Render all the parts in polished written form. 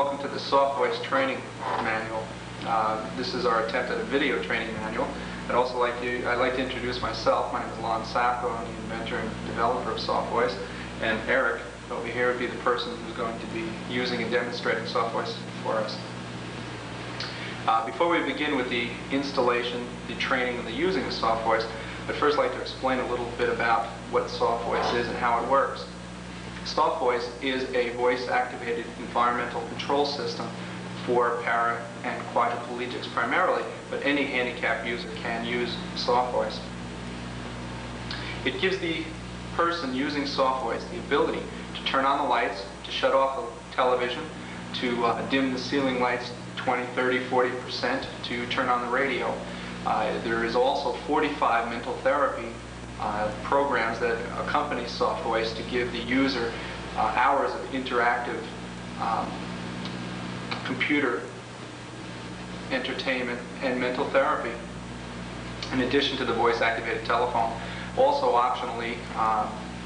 welcome to the SoftVoice training manual. This is our attempt at a video training manual. I'd like to introduce myself. My name is Lon Sacco. I'm the inventor and developer of SoftVoice. And Eric over here would be the person who's going to be using and demonstrating SoftVoice for us. Before we begin with the installation, the training, and the using of SoftVoice, I'd first like to explain a little bit about what SoftVoice is and how it works. SoftVoice is a voice-activated environmental control system for para and quadriplegics primarily, but any handicapped user can use SoftVoice. It gives the person using SoftVoice the ability to turn on the lights, to shut off the television, to dim the ceiling lights 20, 30, 40%, to turn on the radio. There is also 45 mental therapy programs that accompany SoftVoice to give the user hours of interactive computer entertainment and mental therapy, in addition to the voice-activated telephone. Also, optionally,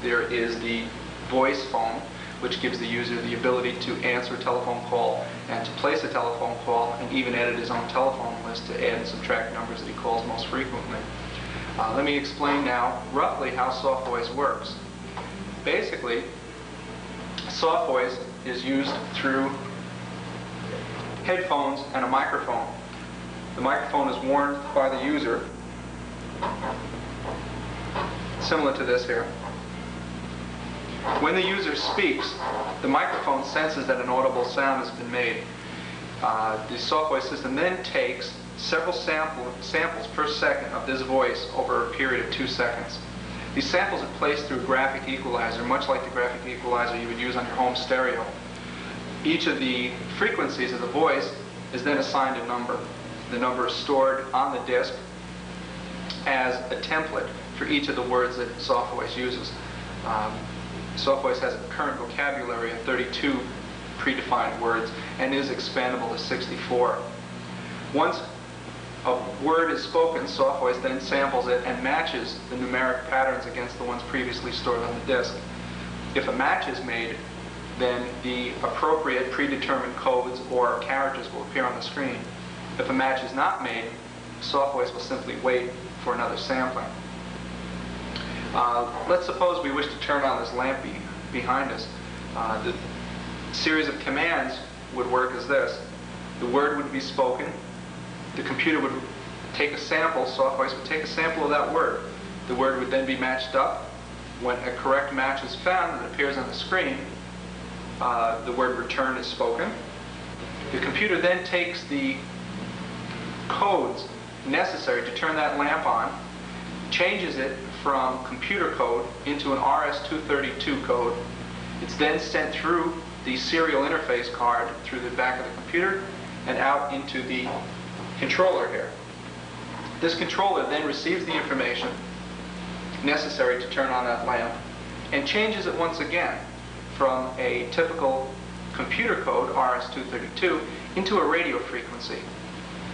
there is the voice phone, which gives the user the ability to answer a telephone call and to place a telephone call and even edit his own telephone list to add and subtract numbers that he calls most frequently. Let me explain now roughly how SoftVoice works. Basically, SoftVoice is used through headphones and a microphone. The microphone is worn by the user, similar to this here. When the user speaks, the microphone senses that an audible sound has been made. The SoftVoice system then takes several samples per second of this voice over a period of 2 seconds. These samples are placed through a graphic equalizer, much like the graphic equalizer you would use on your home stereo. Each of the frequencies of the voice is then assigned a number. The number is stored on the disc as a template for each of the words that SoftVoice uses. SoftVoice has a current vocabulary of 32 predefined words and is expandable to 64. Once a word is spoken, SoftVoice then samples it and matches the numeric patterns against the ones previously stored on the disk. If a match is made, then the appropriate predetermined codes or characters will appear on the screen. If a match is not made, SoftVoice will simply wait for another sampling. Let's suppose we wish to turn on this lamp behind us. The series of commands would work as this. The word would be spoken. The computer would take a sample, SoftVoice would take a sample of that word. The word would then be matched up. When a correct match is found that appears on the screen, the word return is spoken. The computer then takes the codes necessary to turn that lamp on, changes it from computer code into an RS-232 code. It's then sent through the serial interface card through the back of the computer and out into the controller here. This controller then receives the information necessary to turn on that lamp and changes it once again from a typical computer code, RS-232, into a radio frequency.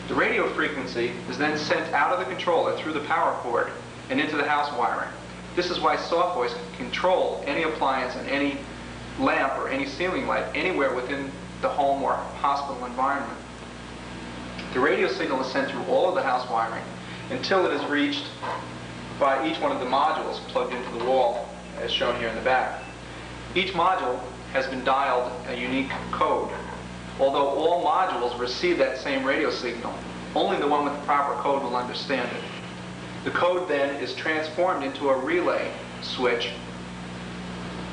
The radio frequency is then sent out of the controller through the power cord and into the house wiring. This is why SoftVoice can control any appliance and any lamp or any ceiling light anywhere within the home or hospital environment. The radio signal is sent through all of the house wiring until it is reached by each one of the modules plugged into the wall, as shown here in the back. Each module has been dialed a unique code. Although all modules receive that same radio signal, only the one with the proper code will understand it. The code then is transformed into a relay switch.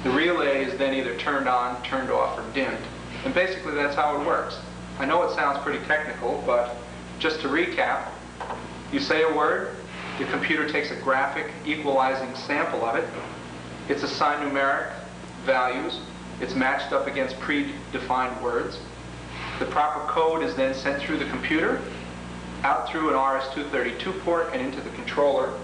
The relay is then either turned on, turned off, or dimmed. And basically that's how it works. I know it sounds pretty technical, but just to recap, you say a word, the computer takes a graphic equalizing sample of it, it's assigned numeric values, it's matched up against predefined words. The proper code is then sent through the computer, out through an RS-232 port and into the controller.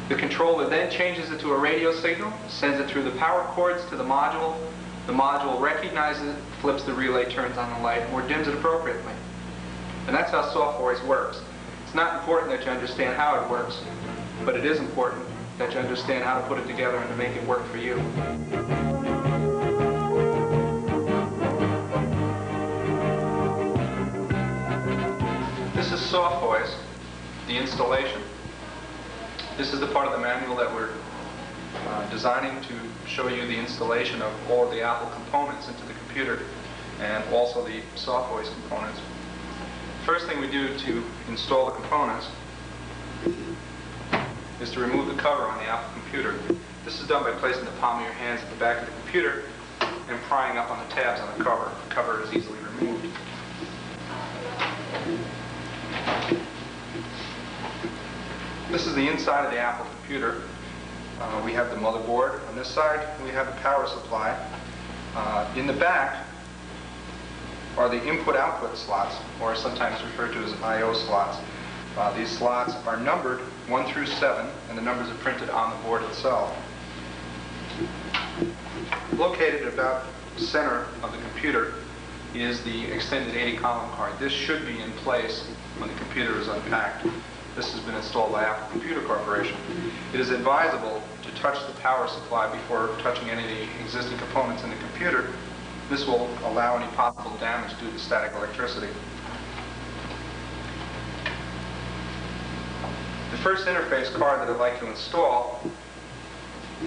The controller then changes it to a radio signal, sends it through the power cords to the module. The module recognizes it, flips the relay, turns on the light, or dims it appropriately. And that's how SoftVoice works. It's not important that you understand how it works, but it is important that you understand how to put it together and to make it work for you. This is SoftVoice, the installation. This is the part of the manual that we're designing to show you the installation of all of the Apple components into the computer and also the SoftVoice components. First thing we do to install the components is to remove the cover on the Apple computer. This is done by placing the palm of your hands at the back of the computer and prying up on the tabs on the cover. The cover is easily removed. This is the inside of the Apple computer. We have the motherboard on this side, and we have the power supply. In the back are the input-output slots, or sometimes referred to as I/O slots. These slots are numbered 1 through 7, and the numbers are printed on the board itself. Located about the center of the computer is the extended 80-column card. This should be in place when the computer is unpacked. This has been installed by Apple Computer Corporation. It is advisable to touch the power supply before touching any of the existing components in the computer. This will allow any possible damage due to static electricity. The first interface card that I'd like to install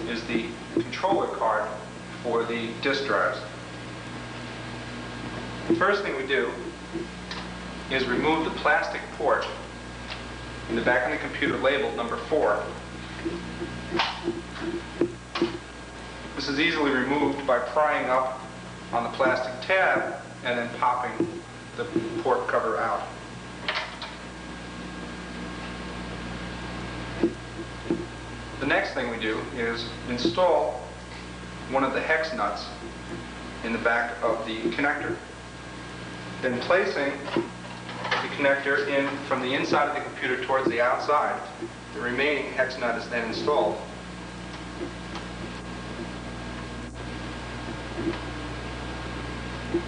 is the controller card for the disk drives. The first thing we do is remove the plastic port in the back of the computer labeled number 4. This is easily removed by prying up on the plastic tab and then popping the port cover out. The next thing we do is install one of the hex nuts in the back of the connector. Then placing the connector in from the inside of the computer towards the outside, the remaining hex nut is then installed.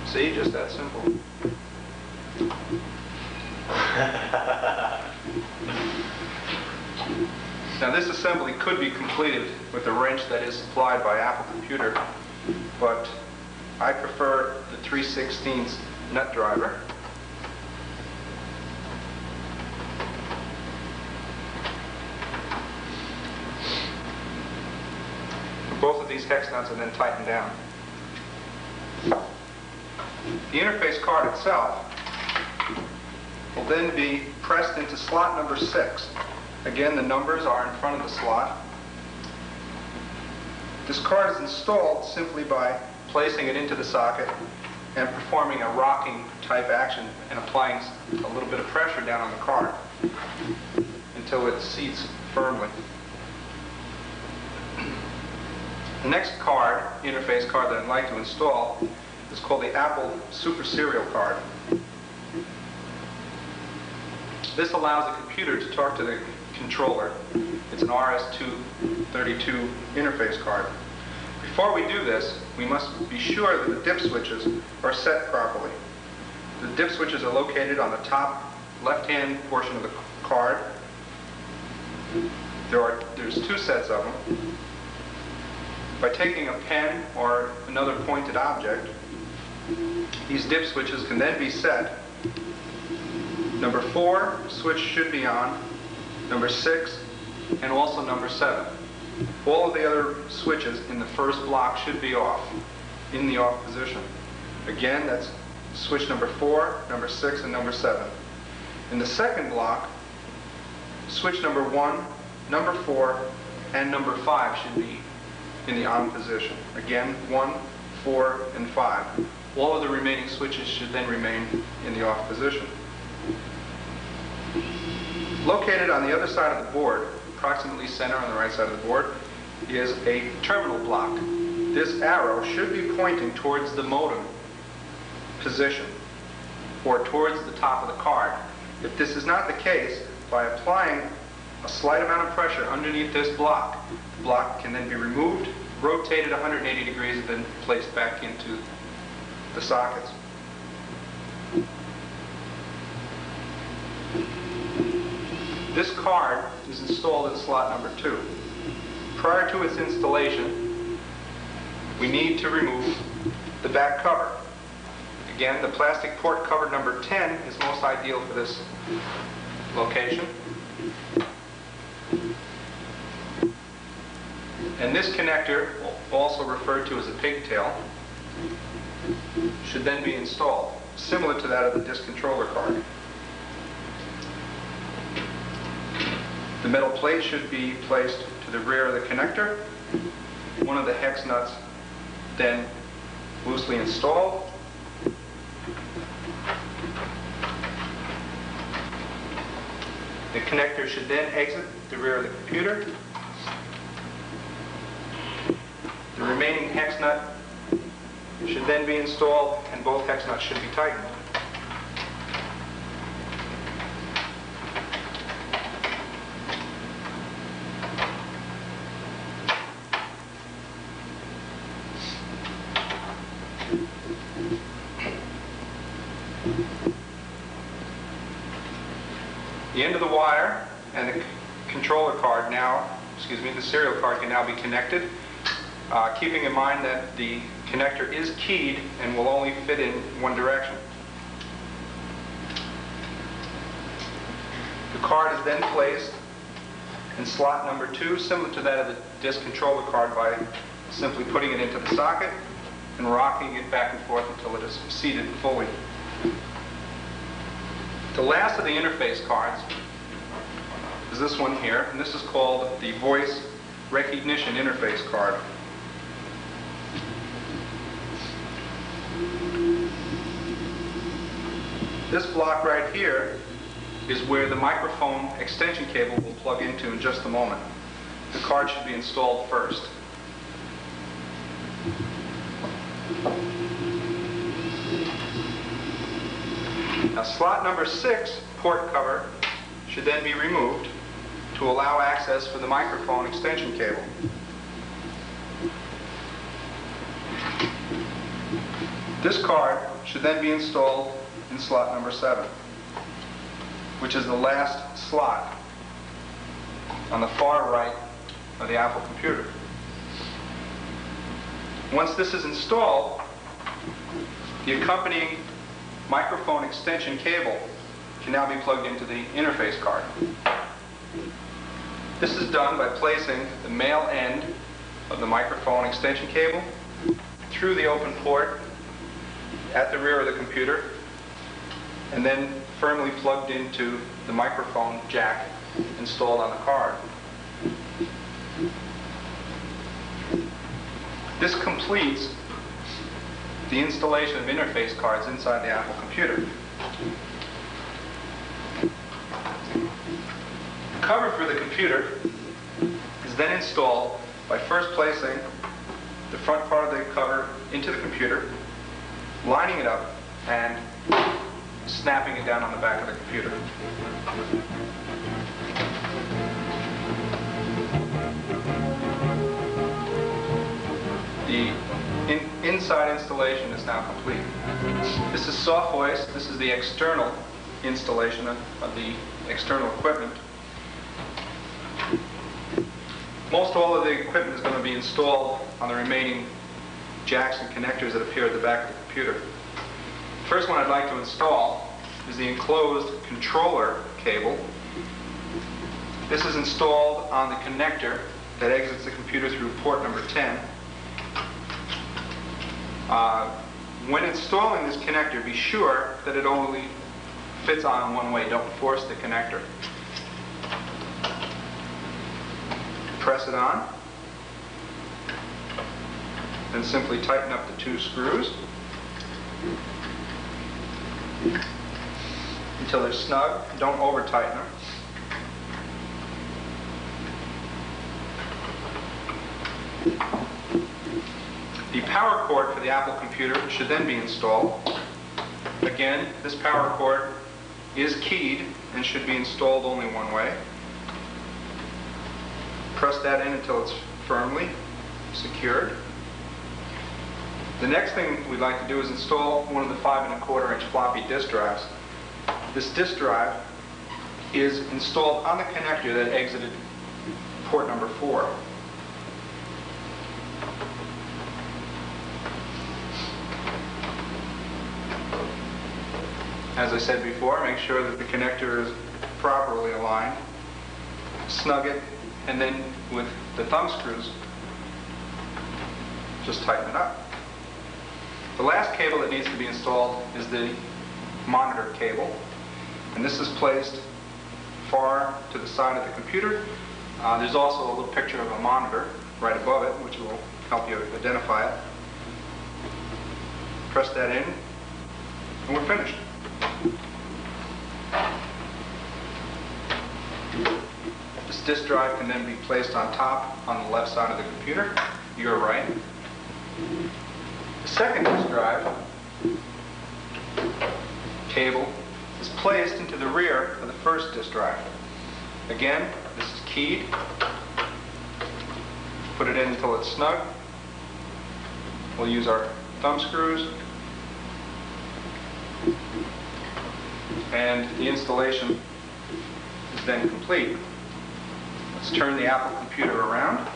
See, just that simple. Now this assembly could be completed with a wrench that is supplied by Apple Computer, but I prefer the 3/16 nut driver. Both of these hex nuts are then tightened down. The interface card itself will then be pressed into slot number 6. Again, the numbers are in front of the slot. This card is installed simply by placing it into the socket and performing a rocking type action and applying a little bit of pressure down on the card until it seats firmly. The next card, interface card that I'd like to install, is called the Apple Super Serial card. This allows the computer to talk to the controller. It's an RS-232 interface card. Before we do this, we must be sure that the dip switches are set properly. The dip switches are located on the top left-hand portion of the card. There's 2 sets of them. By taking a pen or another pointed object, these dip switches can then be set. Number 4 switch should be on, number 6, and also number 7. All of the other switches in the first block should be off, in the off position. Again, that's switch number 4, number 6, and number 7. In the second block, switch number 1, number 4, and number 5 should be in the on position. Again, 1, 4, and 5. All of the remaining switches should then remain in the off position. Located on the other side of the board, approximately center on the right side of the board, is a terminal block. This arrow should be pointing towards the modem position or towards the top of the card. If this is not the case, by applying a slight amount of pressure underneath this block, the block can then be removed, rotated 180 degrees, and then placed back into the sockets. This card is installed in slot number 2. Prior to its installation, we need to remove the back cover. Again, the plastic port cover number 10 is most ideal for this location. And this connector, also referred to as a pigtail, should then be installed, similar to that of the disk controller card. The metal plate should be placed to the rear of the connector. One of the hex nuts then loosely installed. The connector should then exit the rear of the computer. The remaining hex nut should then be installed, and both hex nuts should be tightened. The end of the wire and the controller card the serial card can now be connected, keeping in mind that the connector is keyed and will only fit in one direction. The card is then placed in slot number 2, similar to that of the disk controller card, by simply putting it into the socket and rocking it back and forth until it is seated fully. The last of the interface cards is this one here, and this is called the voice recognition interface card. This block right here is where the microphone extension cable will plug into in just a moment. The card should be installed first. Now, slot number 6 port cover should then be removed to allow access for the microphone extension cable. This card should then be installed in slot number 7, which is the last slot on the far right of the Apple computer. Once this is installed, the accompanying microphone extension cable can now be plugged into the interface card. This is done by placing the male end of the microphone extension cable through the open port at the rear of the computer, and then firmly plugged into the microphone jack installed on the card. This completes the installation of interface cards inside the Apple computer. The cover for the computer is then installed by first placing the front part of the cover into the computer, lining it up, and snapping it down on the back of the computer. The inside installation is now complete. This is SoftVoice. This is the external installation of the external equipment. Most all of the equipment is going to be installed on the remaining jacks and connectors that appear at the back of the computer. The first one I'd like to install is the enclosed controller cable. This is installed on the connector that exits the computer through port number 10. When installing this connector, be sure that it only fits on one way. Don't force the connector. Press it on, then simply tighten up the 2 screws until they're snug. Don't over-tighten them. The power cord for the Apple computer should then be installed. Again, this power cord is keyed and should be installed only one way. Press that in until it's firmly secured. The next thing we'd like to do is install one of the 5 1/4 inch floppy disk drives. This disk drive is installed on the connector that exited port number 4. As I said before, make sure that the connector is properly aligned. Snug it, and then with the thumb screws, just tighten it up. The last cable that needs to be installed is the monitor cable. And this is placed far to the side of the computer. There's also a little picture of a monitor right above it, which will help you identify it. Press that in, and we're finished. This disk drive can then be placed on top on the left side of the computer. You're right. The second disk drive cable is placed into the rear of the first disk drive. Again, this is keyed. Put it in until it's snug. We'll use our thumb screws. And the installation is then complete. Let's turn the Apple computer around.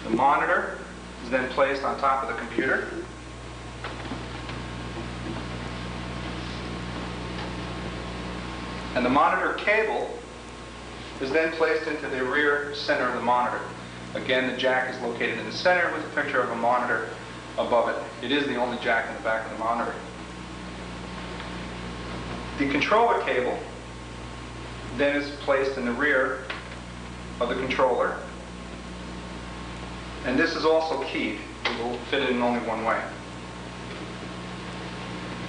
The monitor is then placed on top of the computer. And the monitor cable is then placed into the rear center of the monitor. Again, the jack is located in the center with a picture of a monitor above it. It is the only jack in the back of the monitor. The controller cable then is placed in the rear of the controller. And this is also keyed. It will fit it in only one way.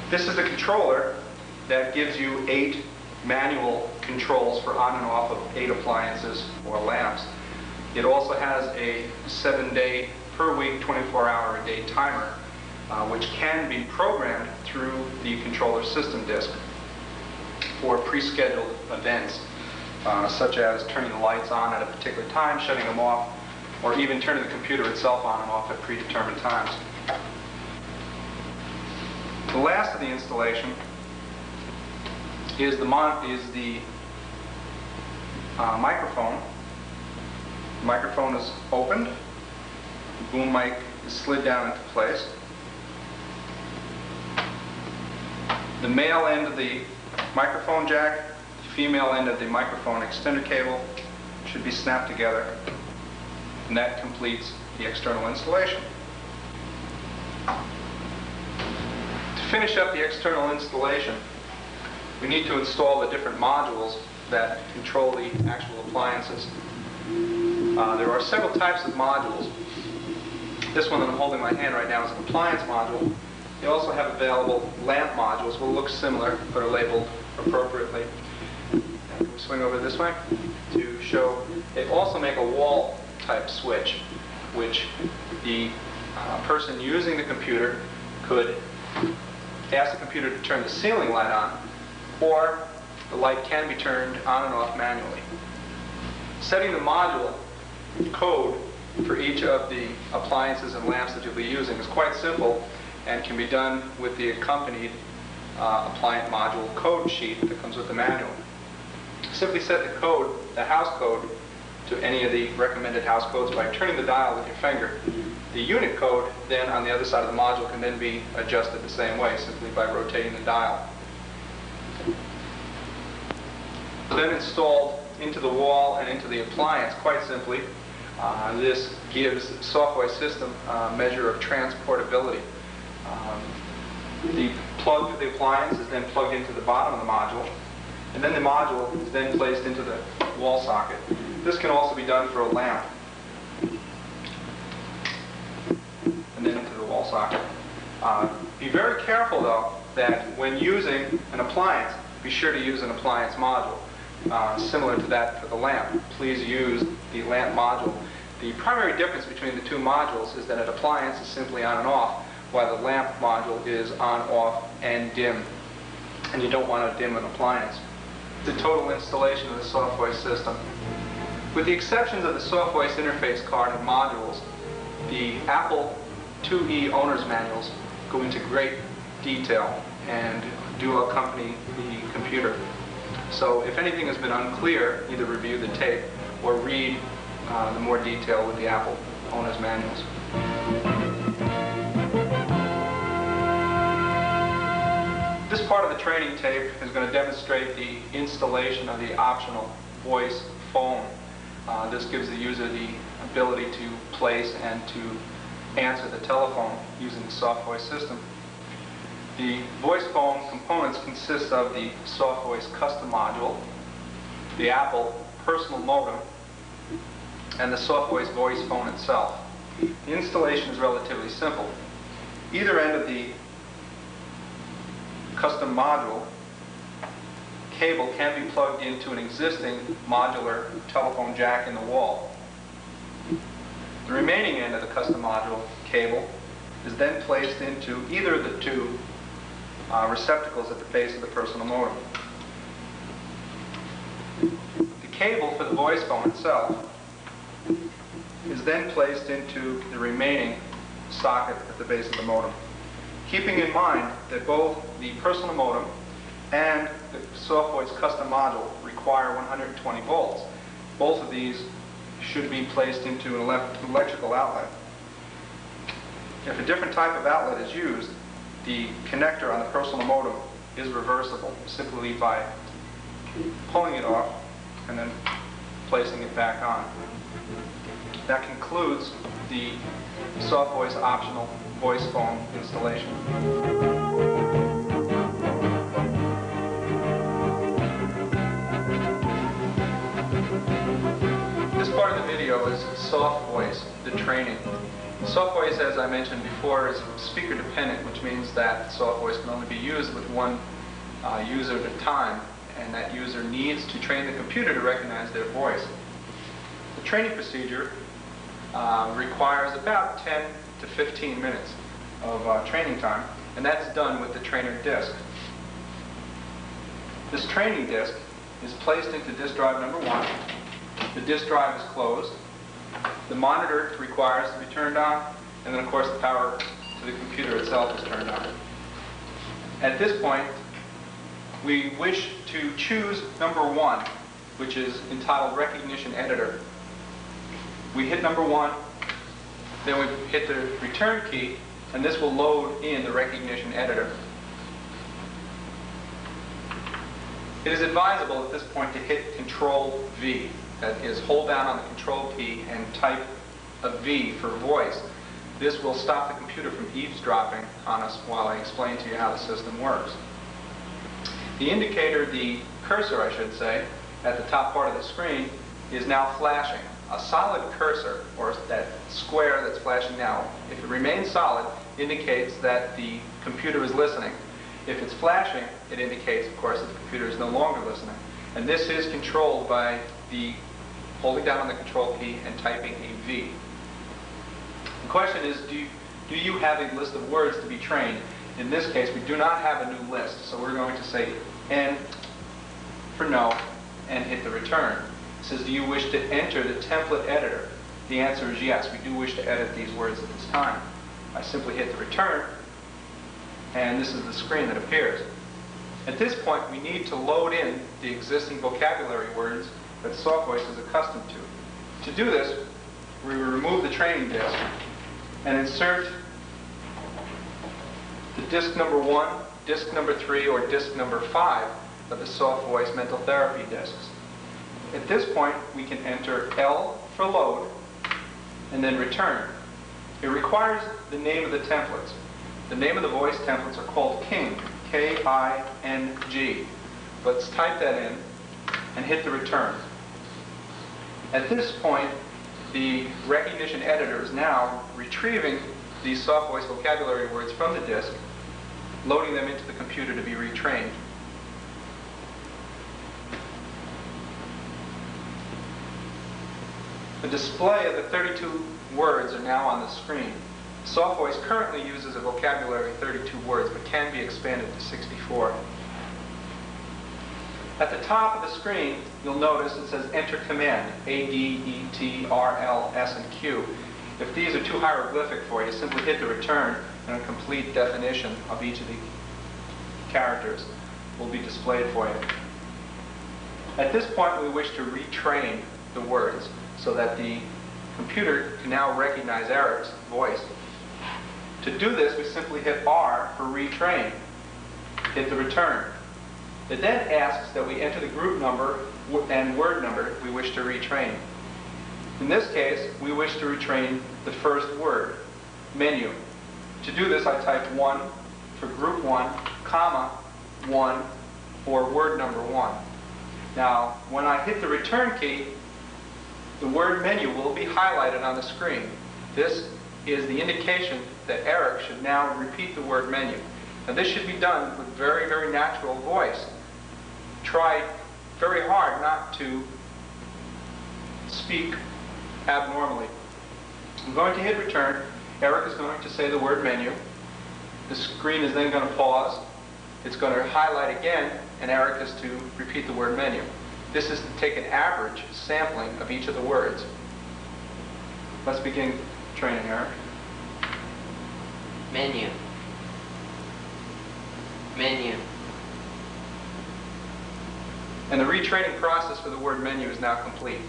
This is the controller that gives you 8 manual controls for on and off of 8 appliances or lamps. It also has a 7-day per week, 24-hour-a-day timer, which can be programmed through the controller system disk for pre-scheduled events, such as turning the lights on at a particular time, shutting them off, or even turning the computer itself on and off at predetermined times. The last of the installation is the microphone. The microphone is opened. The boom mic is slid down into place. The male end of the microphone jack, the female end of the microphone extender cable should be snapped together, and that completes the external installation. To finish up the external installation, we need to install the different modules that control the actual appliances. There are several types of modules. This one that I'm holding in my hand right now is an appliance module. They also have available lamp modules, will look similar but are labeled appropriately. And we swing over this way to show. They also make a wall type switch, which the person using the computer could ask the computer to turn the ceiling light on, or the light can be turned on and off manually. Setting the module code for each of the appliances and lamps that you'll be using is quite simple and can be done with the accompanied appliance module code sheet that comes with the manual. Simply set the code, the house code, to any of the recommended house codes by turning the dial with your finger. The unit code then on the other side of the module can then be adjusted the same way, simply by rotating the dial. Then installed into the wall and into the appliance quite simply. This gives the SoftVoice system a measure of transportability. The plug for the appliance is then plugged into the bottom of the module, and then the module is then placed into the wall socket. This can also be done for a lamp, and then into the wall socket. Be very careful though that when using an appliance, be sure to use an appliance module. Similar to that for the lamp. Please use the lamp module. The primary difference between the two modules is that an appliance is simply on and off, while the lamp module is on, off, and dim. And you don't want to dim an appliance. The total installation of the SoftVoice system. With the exceptions of the SoftVoice interface card and modules, the Apple IIe owner's manuals go into great detail and do accompany the computer. So if anything has been unclear, either review the tape or read the more detail with the Apple owner's manuals. This part of the training tape is going to demonstrate the installation of the optional voice phone. This gives the user the ability to place and to answer the telephone using the SoftVoice system. The voice phone components consist of the SoftVoice custom module, the Apple personal modem, and the SoftVoice voice phone itself. The installation is relatively simple. Either end of the custom module cable can be plugged into an existing modular telephone jack in the wall. The remaining end of the custom module cable is then placed into either of the two receptacles at the base of the personal modem. The cable for the voice phone itself is then placed into the remaining socket at the base of the modem, keeping in mind that both the personal modem and the SoftVoice custom module require 120 volts. Both of these should be placed into an electrical outlet. If a different type of outlet is used, the connector on the personal modem is reversible simply by pulling it off and then placing it back on. That concludes the SoftVoice optional voice phone installation. This part of the video is SoftVoice, the training. SoftVoice, as I mentioned before, is speaker dependent, which means that SoftVoice can only be used with one user at a time, and that user needs to train the computer to recognize their voice. The training procedure requires about 10 to 15 minutes of training time, and that's done with the trainer disc. This training disc is placed into disk drive number 1. The disk drive is closed. The monitor requires to be turned on, and then of course the power to the computer itself is turned on. At this point, we wish to choose number 1, which is entitled Recognition Editor. We hit number 1, then we hit the return key, and this will load in the recognition editor. It is advisable at this point to hit Control V. That is, hold down on the Control key and type a V for voice. This will stop the computer from eavesdropping on us while I explain to you how the system works. The indicator, the cursor I should say, at the top part of the screen is now flashing. A solid cursor, or that square that's flashing now, if it remains solid, indicates that the computer is listening. If it's flashing, it indicates, of course, that the computer is no longer listening. And this is controlled by the holding down on the Control key and typing a V. The question is, do you have a list of words to be trained? In this case, we do not have a new list, so we're going to say N for no and hit the return. It says, do you wish to enter the template editor? The answer is yes, we do wish to edit these words at this time. I simply hit the return, and this is the screen that appears. At this point, we need to load in the existing vocabulary words that SoftVoice is accustomed to. To do this, we will remove the training disc and insert the disc number 1, disc number 3, or disc number 5 of the SoftVoice mental therapy discs. At this point, we can enter L for load and then return. It requires the name of the templates. The name of the voice templates are called King, K-I-N-G. Let's type that in and hit the return. At this point, the recognition editor is now retrieving these SoftVoice vocabulary words from the disk, loading them into the computer to be retrained. The display of the 32 words are now on the screen. SoftVoice currently uses a vocabulary of 32 words, but can be expanded to 64. At the top of the screen, you'll notice it says Enter Command, A, D, E, T, R, L, S, and Q. If these are too hieroglyphic for you, simply hit the return, and a complete definition of each of the characters will be displayed for you. At this point, we wish to retrain the words so that the computer can now recognize Eric's voice. To do this, we simply hit R for retrain. hit the return. It then asks that we enter the group number and word number we wish to retrain. In this case, we wish to retrain the first word, menu. To do this, I typed 1 for group 1, comma, 1 for word number 1. Now, when I hit the return key, the word menu will be highlighted on the screen. This is the indication that Eric should now repeat the word menu. Now, this should be done with very, very natural voice. Try very hard not to speak abnormally. I'm going to hit return. Eric is going to say the word menu. The screen is then going to pause. It's going to highlight again, and Eric is to repeat the word menu. This is to take an average sampling of each of the words. Let's begin training, Eric. Menu. Menu. And the retraining process for the word menu is now complete.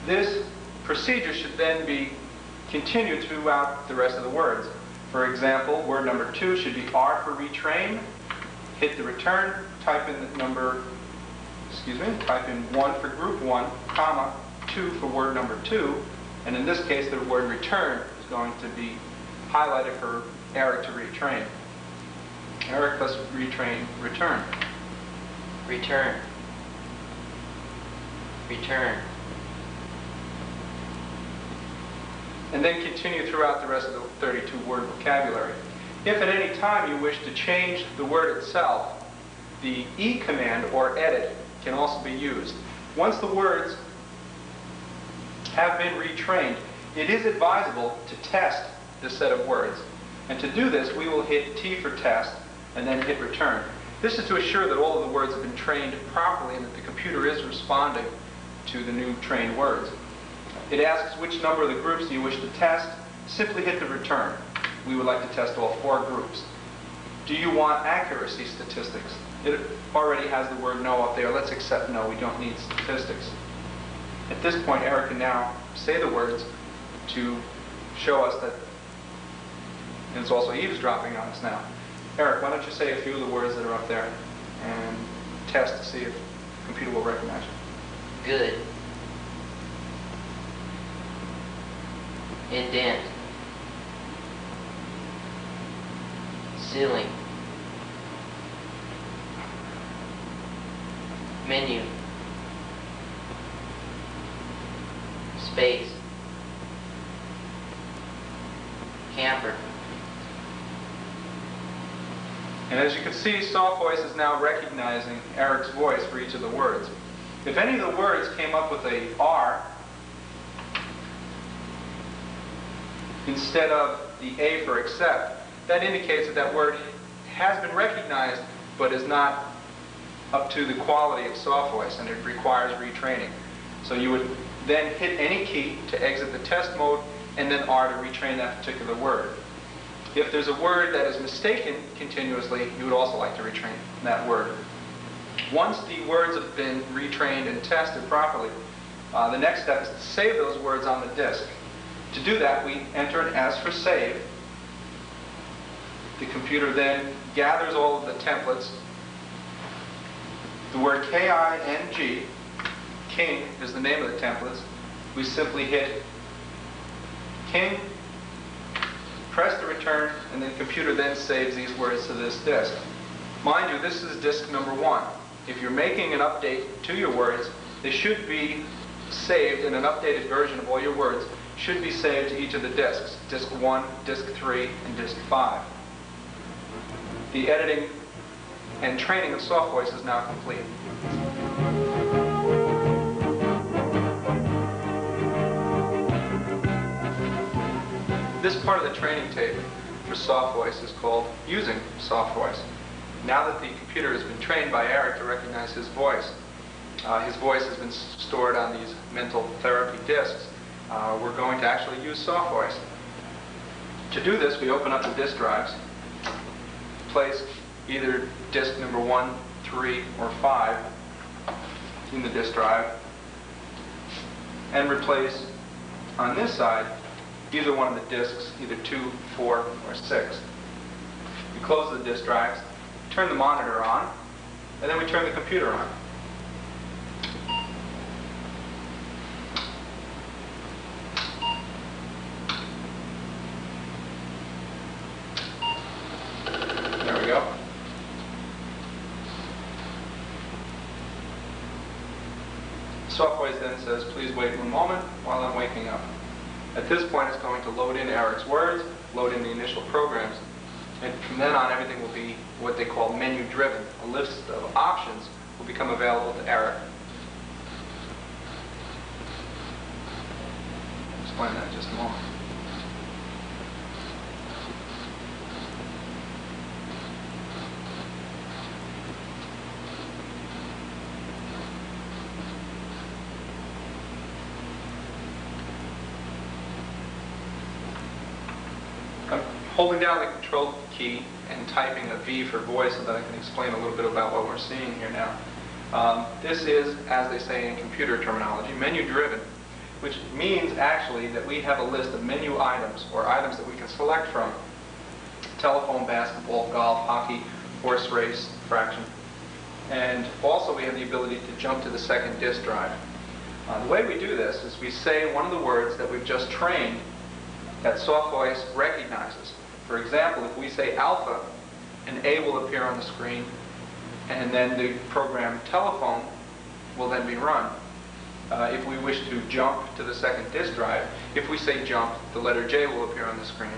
This procedure should then be continued throughout the rest of the words. For example, word number 2 should be R for retrain. Hit the return, type in type in 1 for group 1, comma, 2 for word number 2. And in this case, the word return is going to be highlighted for Eric to retrain. Eric, let's retrain return. Return. Return. And then continue throughout the rest of the 32-word vocabulary. If at any time you wish to change the word itself, the E command or edit can also be used. Once the words have been retrained, it is advisable to test this set of words. And to do this, we will hit T for test and then hit return. This is to assure that all of the words have been trained properly and that the computer is responding to the new trained words. It asks which number of the groups you wish to test. Simply hit the return. We would like to test all 4 groups. Do you want accuracy statistics? It already has the word no up there. Let's accept no. We don't need statistics. At this point, Eric can now say the words to show us that, and it's also eavesdropping on us now. Eric, why don't you say a few of the words that are up there and test to see if the computer will recognize you. Good. Indent. Ceiling. Menu. Space. Camper. And as you can see, SoftVoice is now recognizing Eric's voice for each of the words. If any of the words came up with a R instead of the A for accept, that indicates that that word has been recognized but is not up to the quality of SoftVoice, and it requires retraining. So you would then hit any key to exit the test mode and then R to retrain that particular word. If there's a word that is mistaken continuously, you would also like to retrain that word. Once the words have been retrained and tested properly, the next step is to save those words on the disk. To do that, we enter an S for save. The computer then gathers all of the templates. The word K-I-N-G, King, is the name of the templates. We simply hit King, press the return, and the computer then saves these words to this disk. Mind you, this is disk number 1. If you're making an update to your words, they should be saved in an updated version of all your words, should be saved to each of the disks, disk 1, disk 3, and disk 5. The editing and training of SoftVoice is now complete. This part of the training tape for SoftVoice is called Using SoftVoice. Now that the computer has been trained by Eric to recognize his voice has been stored on these mental therapy disks. We're going to actually use SoftVoice. To do this, we open up the disk drives, place either disk number 1, 3, or 5 in the disk drive, and replace on this side either one of the disks, either 2, 4, or 6. We close the disk drives, turn the monitor on, and then we turn the computer on. There we go. SoftVoice then says, please wait 1 moment while I'm waking up. At this point, it's going to load in Eric's words, load in the initial programs, and from then on, everything will be what they call menu-driven. A list of options will become available to Eric. I'll explain that in just a moment. I'm holding down the control key and typing a V for voice so that I can explain a little bit about what we're seeing here now. This is, as they say in computer terminology, menu-driven, which means actually that we have a list of menu items or items that we can select from. Telephone, basketball, golf, hockey, horse race, fraction. And also we have the ability to jump to the second disk drive. The way we do this is we say one of the words that we've just trained that SoftVoice recognizes. For example, if we say alpha, an A will appear on the screen, and then the program telephone will then be run. If we wish to jump to the second disk drive, if we say jump, the letter J will appear on the screen,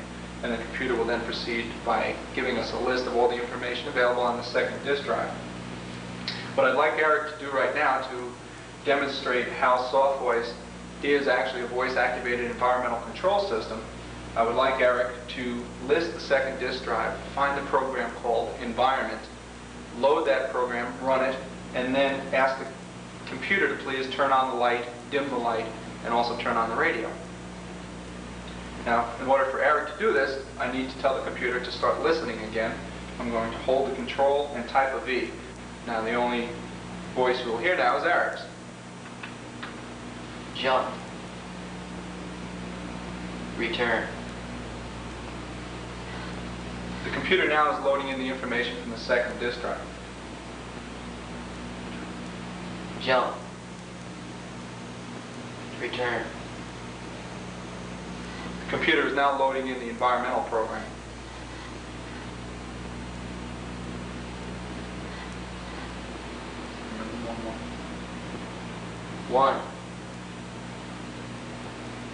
and the computer will then proceed by giving us a list of all the information available on the second disk drive. What I'd like Eric to do right now to demonstrate how SoftVoice is actually a voice-activated environmental control system, I would like Eric to list the second disk drive, find the program called environment, load that program, run it, and then ask the computer to please turn on the light, dim the light, and also turn on the radio. Now, in order for Eric to do this, I need to tell the computer to start listening again. I'm going to hold the control and type a V. Now, the only voice we'll hear now is Eric's. Jump. Return. The computer now is loading in the information from the second disk drive. Jump. Return. The computer is now loading in the environmental program. One.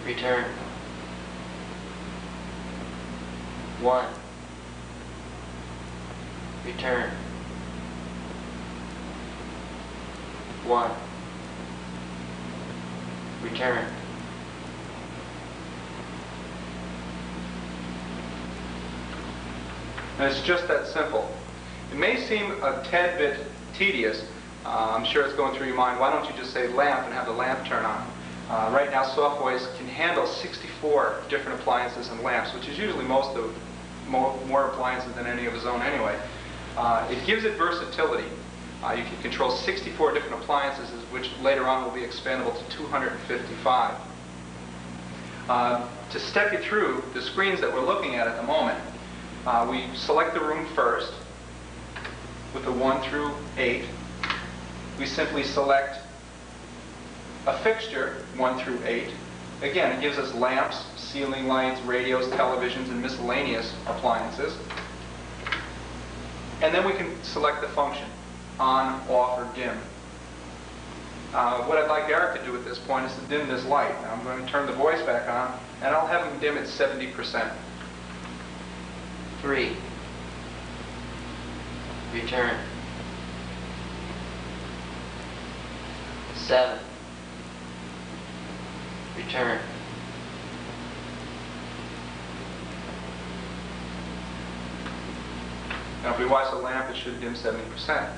Return. One. Return. One. Return. And it's just that simple. It may seem a tad bit tedious. I'm sure it's going through your mind, why don't you just say lamp and have the lamp turn on? Right now, SoftVoice can handle 64 different appliances and lamps, which is usually more appliances than any of his own anyway. It gives it versatility. You can control 64 different appliances, which later on will be expandable to 255. To step you through the screens that we're looking at the moment, we select the room first with the 1 through 8. We simply select a fixture, 1 through 8. Again, it gives us lamps, ceiling lights, radios, televisions, and miscellaneous appliances. And then we can select the function, on, off, or dim. What I'd like Eric to do at this point is to dim this light. Now I'm going to turn the voice back on, and I'll have him dim it 70%. 3. Return. 7. Return. 'Now if we watch the lamp, it should dim 70%.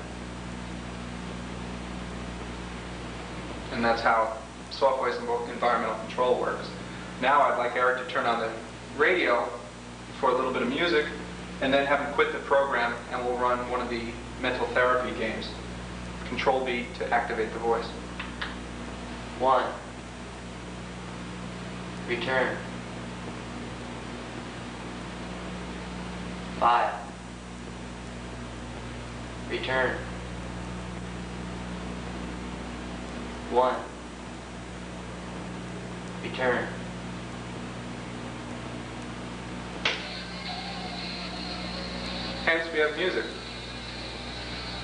And that's how SoftVoice environmental control works. Now I'd like Eric to turn on the radio for a little bit of music, and then have him quit the program, and we'll run one of the mental therapy games. Control V to activate the voice. 1. Return. 5. Return. 1. Return. Hence we have music.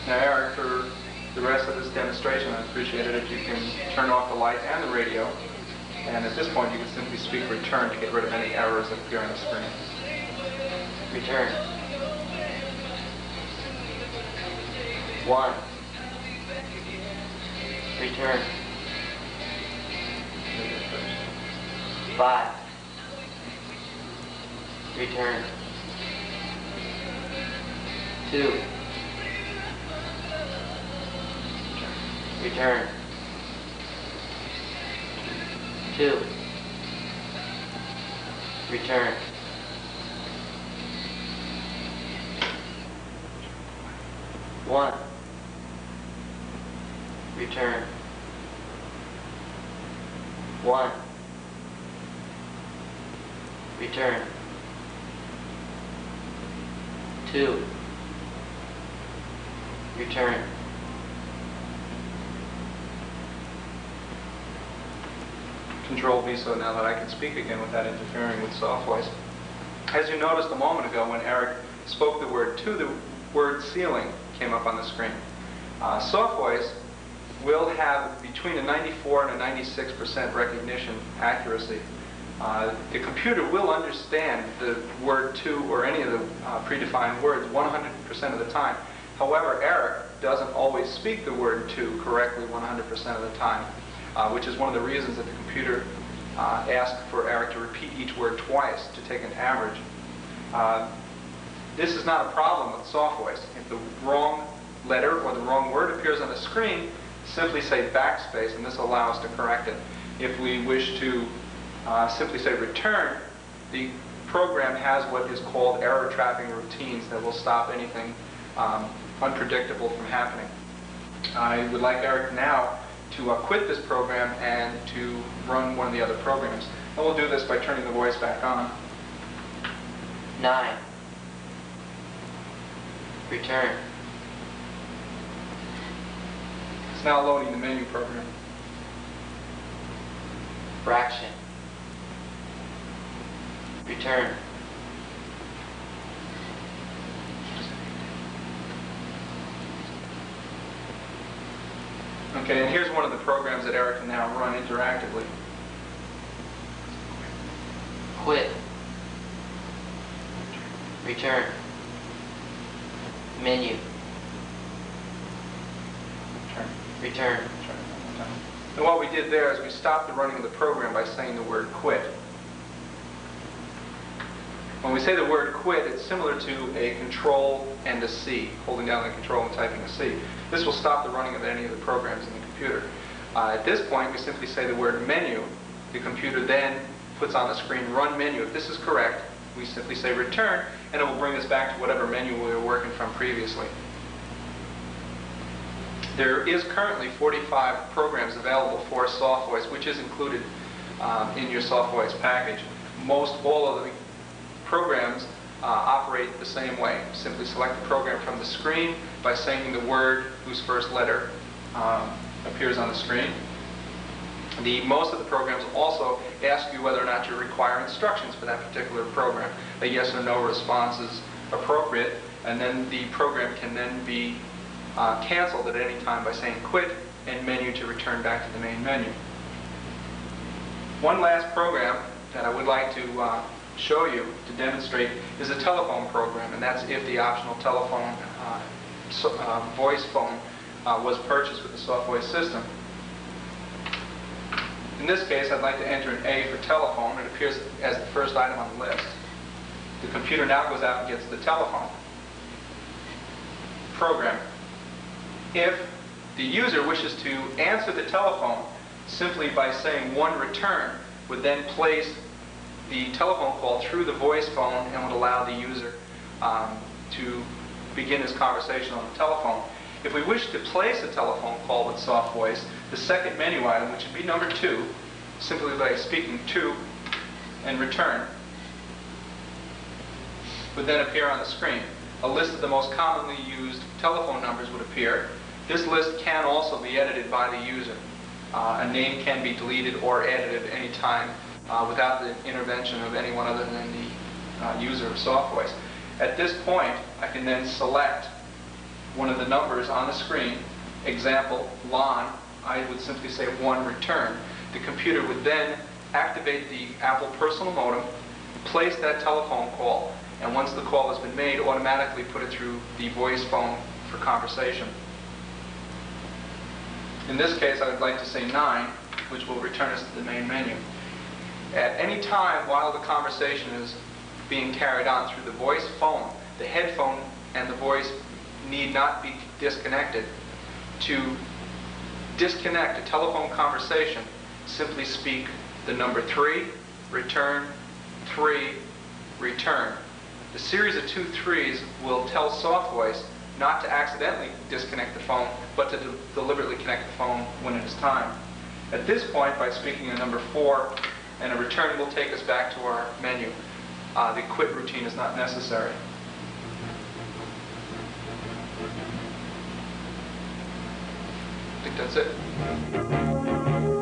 Now Eric, for the rest of this demonstration, I'd appreciate it if you can turn off the light and the radio. And at this point you can simply speak return to get rid of any errors that appear on the screen. Return. 1. Return. 5. Return. 2. Return. 2. Return. 1. Return. 1. Return. 2. Return. Control V so now that I can speak again without interfering with SoftVoice. As you noticed a moment ago when Eric spoke the word to, the word ceiling came up on the screen. SoftVoice will have between a 94 and a 96% recognition accuracy. The computer will understand the word to or any of the predefined words 100% of the time. However, Eric doesn't always speak the word to correctly 100% of the time, which is one of the reasons that the computer asked for Eric to repeat each word twice to take an average. This is not a problem with SoftVoice. If the wrong letter or the wrong word appears on the screen, simply say backspace and this will allow us to correct it. If we wish to simply say return, the program has what is called error trapping routines that will stop anything unpredictable from happening. I would like Eric now to quit this program and to run one of the other programs. And we'll do this by turning the voice back on. 9. Return. It's now loading the menu program. Fraction. Return. Okay, and here's one of the programs that Eric can now run interactively. Quit. Return. Menu. Return. And what we did there is we stopped the running of the program by saying the word quit. When we say the word quit, it's similar to a control and a C, holding down the control and typing a C. This will stop the running of any of the programs in the computer. At this point, we simply say the word menu. The computer then puts on the screen run menu. If this is correct, we simply say return, and it will bring us back to whatever menu we were working from previously. There is currently 45 programs available for SoftVoice, which is included in your SoftVoice package. Most all of the programs operate the same way. Simply select the program from the screen by saying the word whose first letter appears on the screen. Most of the programs also ask you whether or not you require instructions for that particular program. A yes or no response is appropriate, and then the program can then be canceled at any time by saying quit and menu to return back to the main menu. One last program that I would like to show you to demonstrate is a telephone program, and that's if the optional telephone voice phone was purchased with the SoftVoice system. In this case, I'd like to enter an A for telephone. It appears as the first item on the list. The computer now goes out and gets the telephone program. If the user wishes to answer the telephone simply by saying one return, would then place the telephone call through the voice phone and would allow the user to begin his conversation on the telephone. If we wish to place a telephone call with SoftVoice, the second menu item, which would be number 2, simply by speaking to and return, would then appear on the screen. a list of the most commonly used telephone numbers would appear. This list can also be edited by the user. A name can be deleted or edited at any time without the intervention of anyone other than the user of SoftVoice. At this point, I can then select one of the numbers on the screen. Example, Lon. I would simply say 1 return. The computer would then activate the Apple personal modem, place that telephone call, and once the call has been made, automatically put it through the voice phone for conversation. In this case, I would like to say 9, which will return us to the main menu. At any time while the conversation is being carried on through the voice phone, the headphone and the voice need not be disconnected. To disconnect a telephone conversation, simply speak the number 3, return, 3, return. The series of 2 3s will tell SoftVoice not to accidentally disconnect the phone, but to deliberately connect the phone when it is time. At this point, by speaking the number 4 and a return will take us back to our menu. The quit routine is not necessary. I think that's it.